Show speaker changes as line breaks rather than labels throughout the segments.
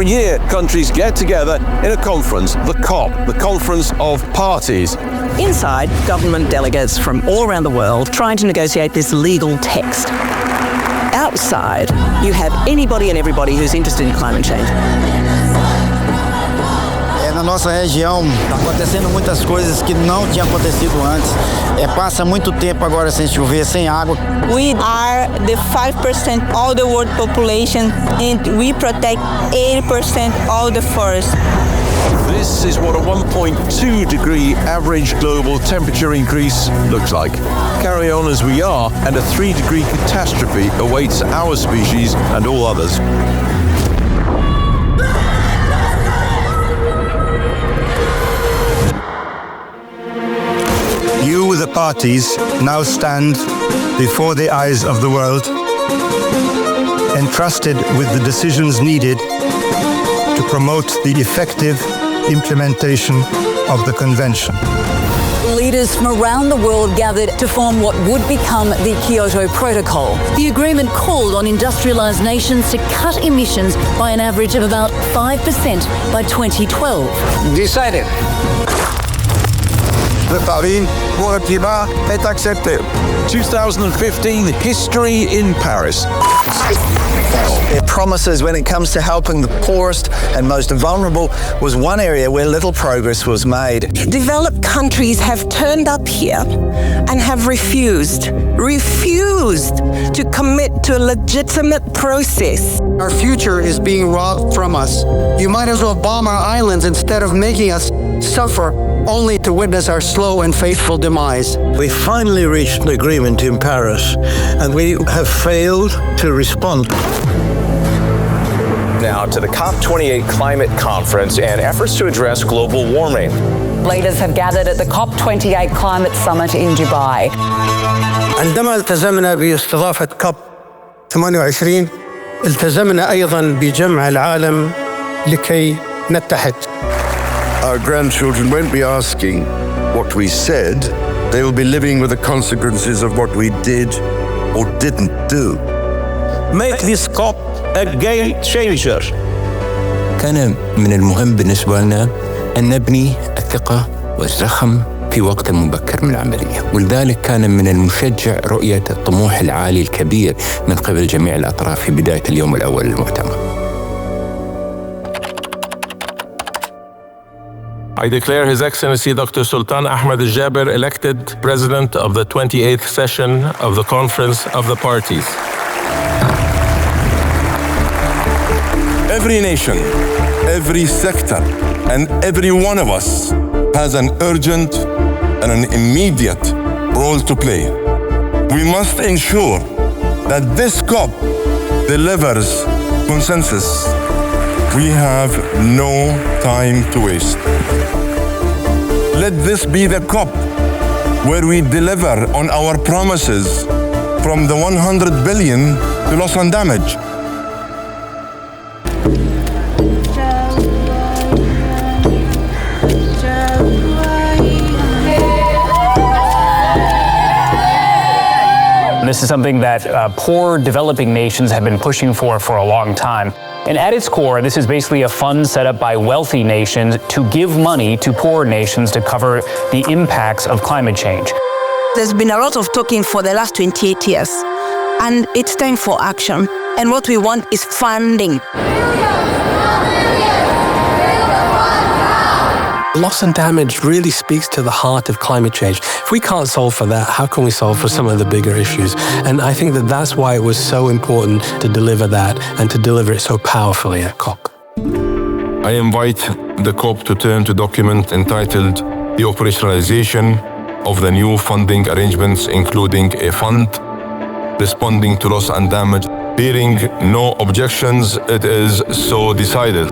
Every year, countries get together in a conference, the COP, the Conference of Parties.
Inside, government delegates from all around the world trying to negotiate this legal text. Outside, you have anybody and everybody who's interested in climate change.
Na nossa região está acontecendo muitas coisas que não tinha acontecido antes. Passa muito tempo agora sem chover, sem água.
We are the 5% of the world population and we protect 80% of the forest.
This is what a 1.2 degree average global temperature increase looks like. Carry on as we are, and a 3-degree catastrophe awaits our species and all others.
You, the parties, now stand before the eyes of the world, entrusted with the decisions needed to promote the effective implementation of the Convention.
Leaders from around the world gathered to form what would become the Kyoto Protocol. The agreement called on industrialised nations to cut emissions by an average of about 5% by 2012.
Decided. Le Paris pour le climat est accepté.
2015, history in Paris.
Their promises when it comes to helping the poorest and most vulnerable was one area where little progress was made.
Developed countries have turned up here and have refused to commit to a legitimate process.
Our future is being robbed from us. You might as well bomb our islands instead of making us suffer only to witness our slow and faithful demise.
We finally reached an agreement in Paris, and we have failed to respond.
Now to the COP28 climate conference and efforts to address global warming.
Leaders have gathered at the COP28 climate summit in Dubai.
عندما التزمنا باستضافة COP 28 التزمنا أيضاً بجمع العالم لكي نتحد.
Our grandchildren won't be asking what we said. They will be living with the consequences of what we did or didn't do.
Make this COP a game changer.
كان من المهم بالنسبة لنا أن نبني الثقة والزخم في وقت مبكر من العملية، ولذلك كان من المشجع رؤية الطموح العالي الكبير من قبل جميع الأطراف في بداية اليوم الأول للمؤتمر.
I declare His Excellency Dr. Sultan Ahmed Al-Jaber elected President of the 28th session of the Conference of the Parties.
Every nation, every sector, and every one of us has an urgent and an immediate role to play. We must ensure that this COP delivers consensus. We have no time to waste. Let this be the COP where we deliver on our promises from the 100 billion to loss and damage.
This is something that poor developing nations have been pushing for a long time. And at its core, this is basically a fund set up by wealthy nations to give money to poor nations to cover the impacts of climate change.
There's been a lot of talking for the last 28 years, and it's time for action. And what we want is funding.
Loss and damage really speaks to the heart of climate change. If we can't solve for that, how can we solve for some of the bigger issues? And I think that that's why it was so important to deliver that and to deliver it so powerfully at COP.
I invite the COP to turn to document entitled The Operationalization of the New Funding Arrangements, including a fund responding to loss and damage. Hearing no objections, it is so decided.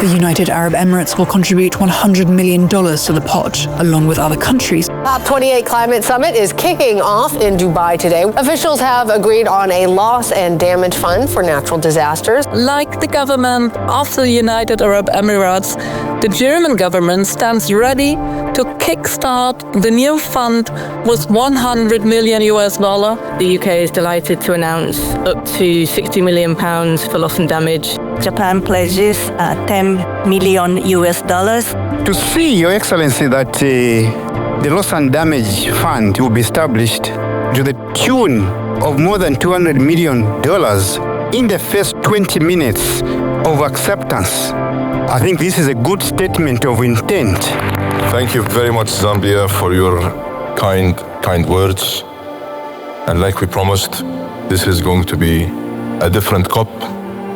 The United Arab Emirates will contribute $100 million to the pot, along with other countries.
COP28 climate summit is kicking off in Dubai today. Officials have agreed on a loss and damage fund for natural disasters.
Like the government of the United Arab Emirates, the German government stands ready to kickstart the new fund with $100 million.
The UK is delighted to announce up to £60 million for loss and damage.
Japan pledges $10 million.
To see, Your Excellency, that the loss and damage fund will be established to the tune of more than $200 million in the first 20 minutes of acceptance. I think this is a good statement of intent.
Thank you very much, Zambia, for your kind words. And like we promised, this is going to be a different COP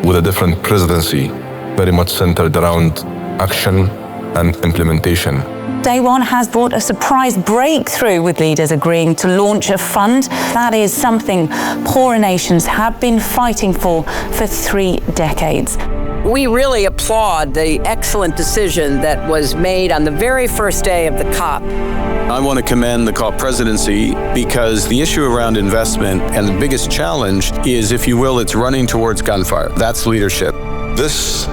with a different presidency, very much centered around action and implementation.
Day one has brought a surprise breakthrough with leaders agreeing to launch a fund. That is something poorer nations have been fighting for 3 decades.
We really applaud the excellent decision that was made on the very first day of the COP.
I want to commend the COP presidency because the issue around investment and the biggest challenge is, if you will, it's running towards gunfire. That's leadership.
This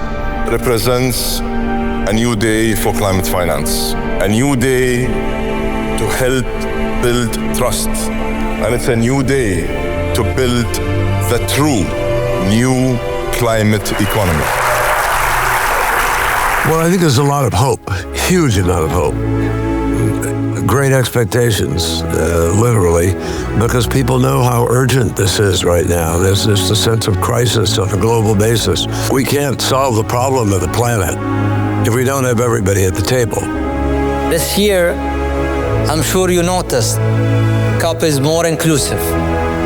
represents a new day for climate finance, a new day to help build trust, and it's a new day to build the true new climate economy.
Well, I think there's a lot of hope, huge amount of hope. Great expectations, literally, because people know how urgent this is right now. There's just a sense of crisis on a global basis. We can't solve the problem of the planet if we don't have everybody at the table.
This year, I'm sure you noticed, COP is more inclusive.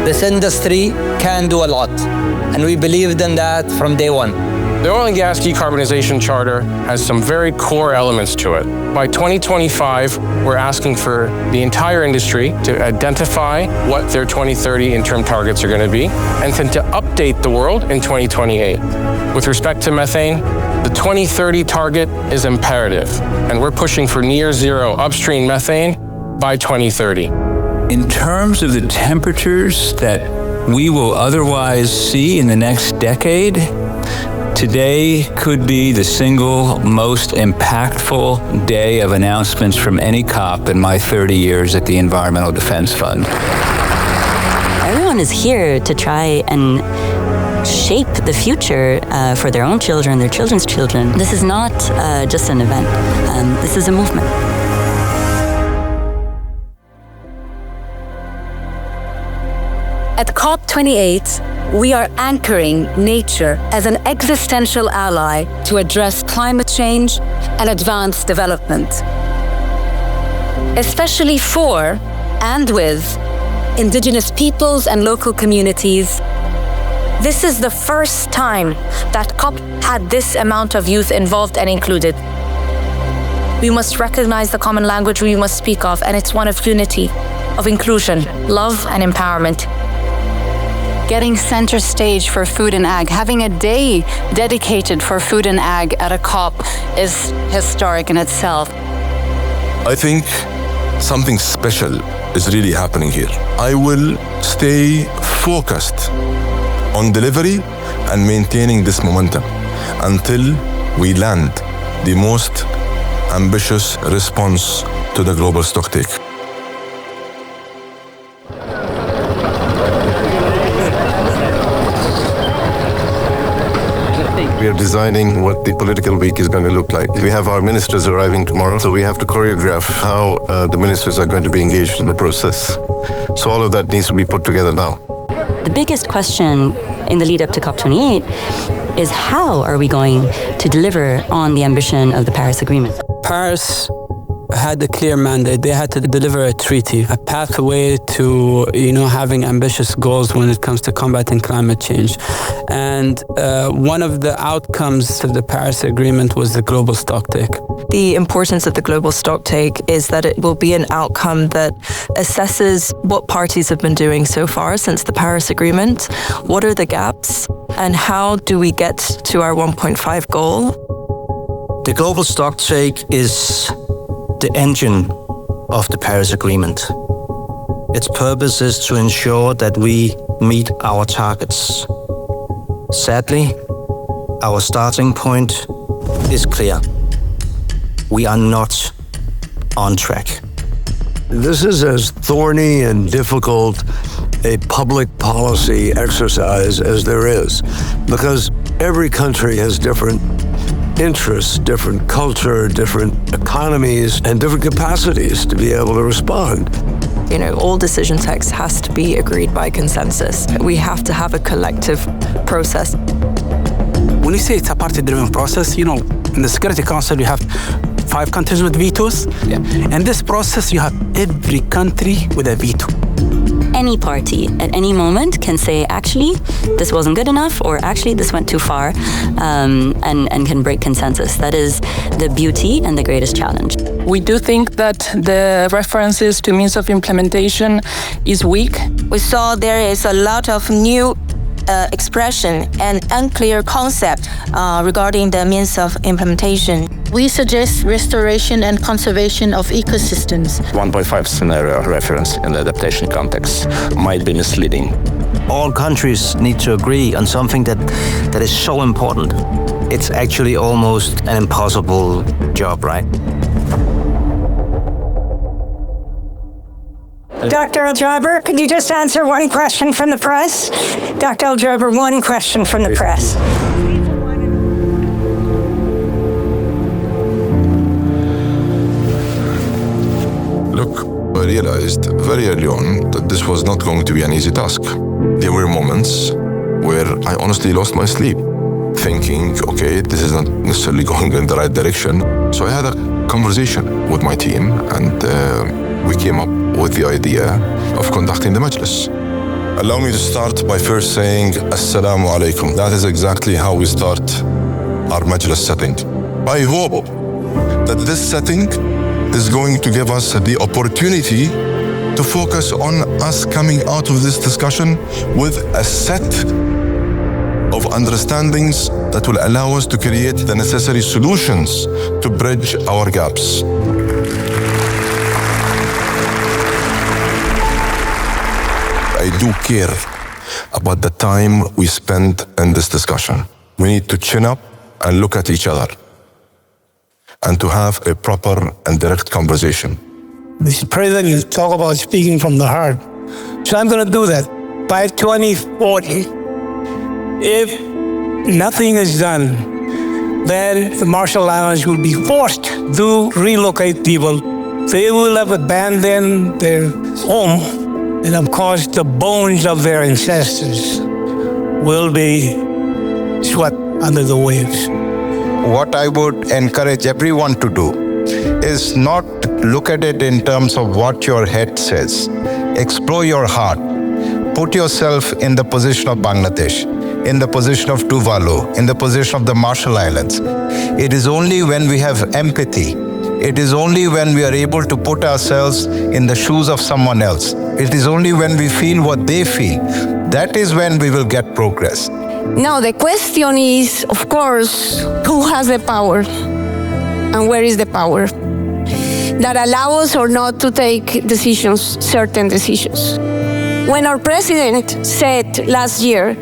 This industry can do a lot, and we believed in that from day one.
The Oil and Gas Decarbonization Charter has some very core elements to it. By 2025, we're asking for the entire industry to identify what their 2030 interim targets are going to be, and then to update the world in 2028. With respect to methane, the 2030 target is imperative, and we're pushing for near zero upstream methane by 2030.
In terms of the temperatures that we will otherwise see in the next decade, today could be the single most impactful day of announcements from any COP in my 30 years at the Environmental Defense Fund.
Everyone is here to try and shape the future for their own children, their children's children. This is not just an event. This is a movement.
At COP28, we are anchoring nature as an existential ally to address climate change and advance development, especially for and with Indigenous peoples and local communities. This is the first time that COP had this amount of youth involved and included. We must recognize the common language we must speak of, and it's one of unity, of inclusion, love, and empowerment. Getting center stage for food and ag, having a day dedicated for food and ag at a COP is historic in itself.
I think something special is really happening here. I will stay focused on delivery and maintaining this momentum until we land the most ambitious response to the global stocktake.
We are designing what the political week is going to look like. We have our ministers arriving tomorrow, so we have to choreograph how the ministers are going to be engaged in the process. So all of that needs to be put together now.
The biggest question in the lead up to COP28 is how are we going to deliver on the ambition of the Paris Agreement?
Paris had a clear mandate. They had to deliver a treaty, a pathway to, having ambitious goals when it comes to combating climate change. And one of the outcomes of the Paris Agreement was the global stocktake.
The importance of the global stocktake is that it will be an outcome that assesses what parties have been doing so far since the Paris Agreement, what are the gaps, and how do we get to our 1.5 goal
The global stocktake is the engine of the Paris Agreement. Its purpose is to ensure that we meet our targets. Sadly, our starting point is clear. We are not on track.
This is as thorny and difficult a public policy exercise as there is, because every country has different interests, different culture, different economies, and different capacities to be able to respond.
You know, all decision text has to be agreed by consensus. We have to have a collective process.
When you say it's a party-driven process, you know, in the Security Council, you have 5 countries with vetoes. Yeah. In this process, you have every country with a veto.
Any party at any moment can say, actually, this wasn't good enough, or actually, this went too far, and can break consensus. That is the beauty and the greatest challenge.
We do think that the references to means of implementation is weak.
We saw there is a lot of new expression and unclear concept regarding the means of implementation.
We suggest restoration and conservation of ecosystems.
1.5 scenario reference in the adaptation context might be misleading.
All countries need to agree on something that is so important. It's actually almost an impossible job, right?
Dr. Al-Jaber, could you just answer one question from the press? Dr. Al-Jaber, one question from the press.
Look, I realized very early on that this was not going to be an easy task. There were moments where I honestly lost my sleep, thinking, okay, this is not necessarily going in the right direction. So I had a conversation with my team, and we came up with the idea of conducting the Majlis. Allow me to start by first saying Assalamu alaikum. That is exactly how we start our Majlis setting. I hope that this setting is going to give us the opportunity to focus on us coming out of this discussion with a set of understandings that will allow us to create the necessary solutions to bridge our gaps. I do care about the time we spend in this discussion. We need to chin up and look at each other, and to have a proper and direct conversation.
Mr. President, you talk about speaking from the heart. So I'm going to do that. By 2040, if nothing is done, then the Marshall Islands will be forced to relocate people. They will have abandoned their home, and of course the bones of their ancestors will be swept under the waves.
What I would encourage everyone to do is not look at it in terms of what your head says. Explore your heart. Put yourself in the position of Bangladesh, in the position of Tuvalu, in the position of the Marshall Islands. It is only when we have empathy, it is only when we are able to put ourselves in the shoes of someone else, it is only when we feel what they feel, that is when we will get progress.
Now the question is, of course, who has the power and where is the power that allow us or not to take decisions, certain decisions. When our president said last year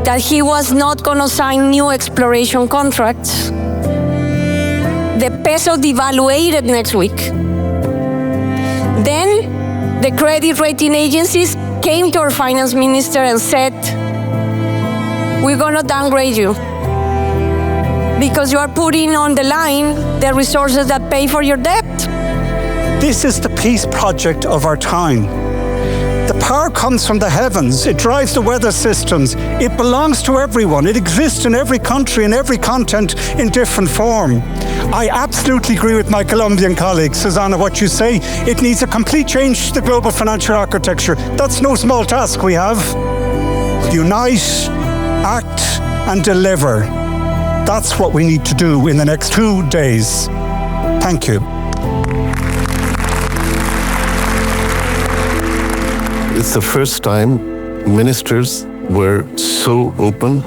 that he was not going to sign new exploration contracts, the peso devaluated next week. Then the credit rating agencies came to our finance minister and said, we're going to downgrade you because you are putting on the line the resources that pay for your debt.
This is the peace project of our time. The power comes from the heavens. It drives the weather systems. It belongs to everyone. It exists in every country, in every continent, in different form. I absolutely agree with my Colombian colleague, Susanna, what you say. It needs a complete change to the global financial architecture. That's no small task we have. Unite, act, and deliver. That's what we need to do in the next 2 days. Thank you.
It's the first time ministers were so open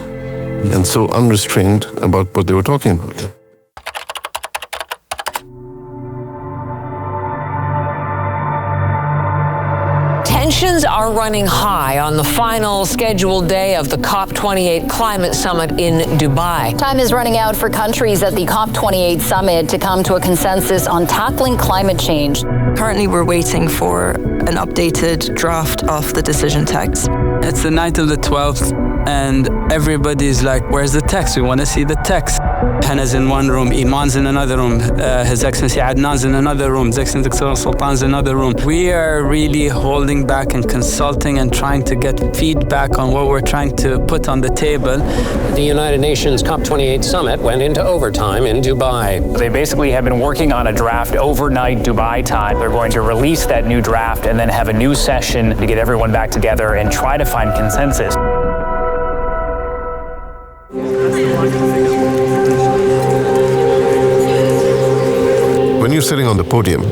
and so unrestrained about what they were talking about.
Tensions are running high on the final scheduled day of the COP28 climate summit in Dubai.
Time is running out for countries at the COP28 summit to come to a consensus on tackling climate change.
Currently, we're waiting for an updated draft of the decision text.
It's the night of the 12th, and everybody's like, where's the text? We want to see the text. Hannah's in one room, Iman's in another room, His Excellency Adnan's in another room, His Excellency Dr. Sultan's in another room. We are really holding back and consulting and trying to get feedback on what we're trying to put on the table.
The United Nations COP28 summit went into overtime in Dubai.
They basically have been working on a draft overnight Dubai time. They're going to release that new draft and then have a new session to get everyone back together and try to find consensus.
When you're sitting on the podium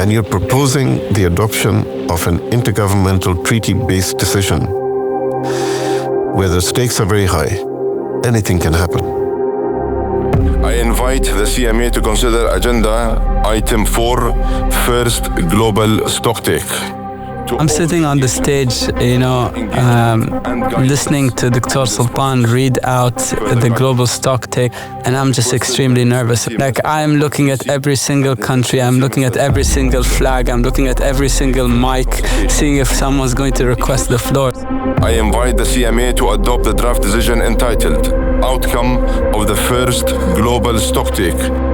and you're proposing the adoption of an intergovernmental treaty-based decision where the stakes are very high, anything can happen.
I invite the CMA to consider agenda item 4, first global stocktake.
I'm sitting on the stage, listening to Dr. Sultan read out the global stocktake, and I'm just extremely nervous. Like, I'm looking at every single country, I'm looking at every single flag, I'm looking at every single mic, seeing if someone's going to request the floor.
I invite the CMA to adopt the draft decision entitled Outcome of the First Global Stocktake.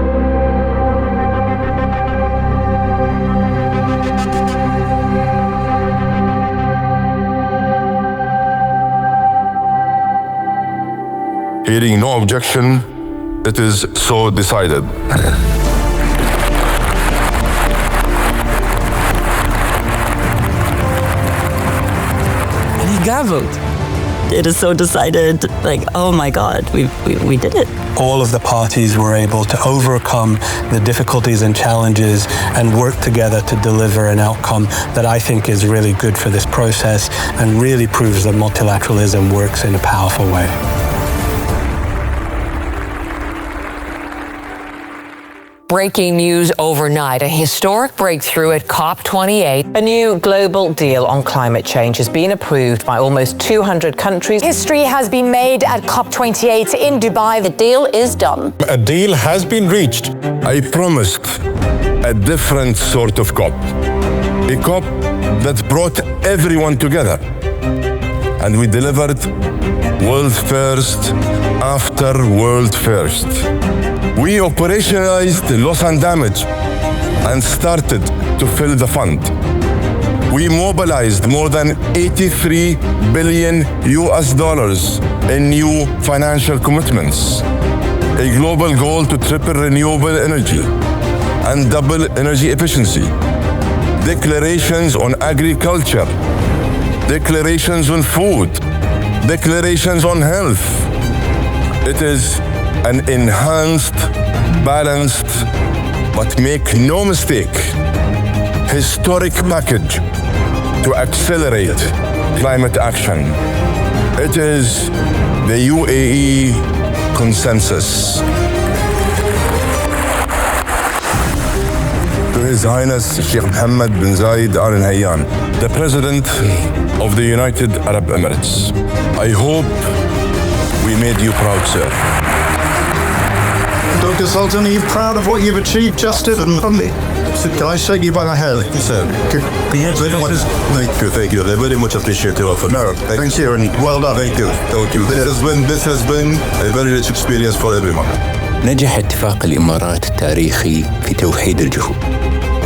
Hearing no objection, it is so decided.
And he gavelled.
It is so decided, like, oh my God, we did it.
All of the parties were able to overcome the difficulties and challenges and work together to deliver an outcome that I think is really good for this process and really proves that multilateralism works in a powerful way.
Breaking news overnight, a historic breakthrough at COP28. A new global deal on climate change has been approved by almost 200 countries.
History has been made at COP28 in Dubai. The deal is done.
A deal has been reached. I promised a different sort of COP. A COP that brought everyone together. And we delivered world first after world first. We operationalized loss and damage and started to fill the fund. We mobilized more than $83 billion in new financial commitments. A global goal to triple renewable energy and double energy efficiency. Declarations on agriculture. Declarations on food. Declarations on health. It is an enhanced, balanced, but make no mistake, historic package to accelerate climate action. It is the UAE consensus. To His Highness Sheikh Mohammed bin Zayed Al Nahyan, the President of the United Arab Emirates, I hope we made you proud, sir.
Dr. Sultan, are you proud of what you've achieved, Justin? Can I shake you by the hand?
Sir, thank you. I very much appreciate your offer.
No, thank you, and well done.
Thank you. This has been a very rich experience for everyone.
نجح اتفاق الإمارات التاريخي في توحيد الجهود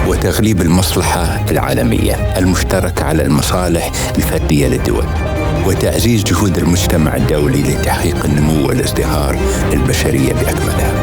وتغليب المصلحة العالمية المشتركة على المصالح الفردية للدول وتعزيز جهود المجتمع الدولي لتحقيق النمو والازدهار للبشرية بأكملها.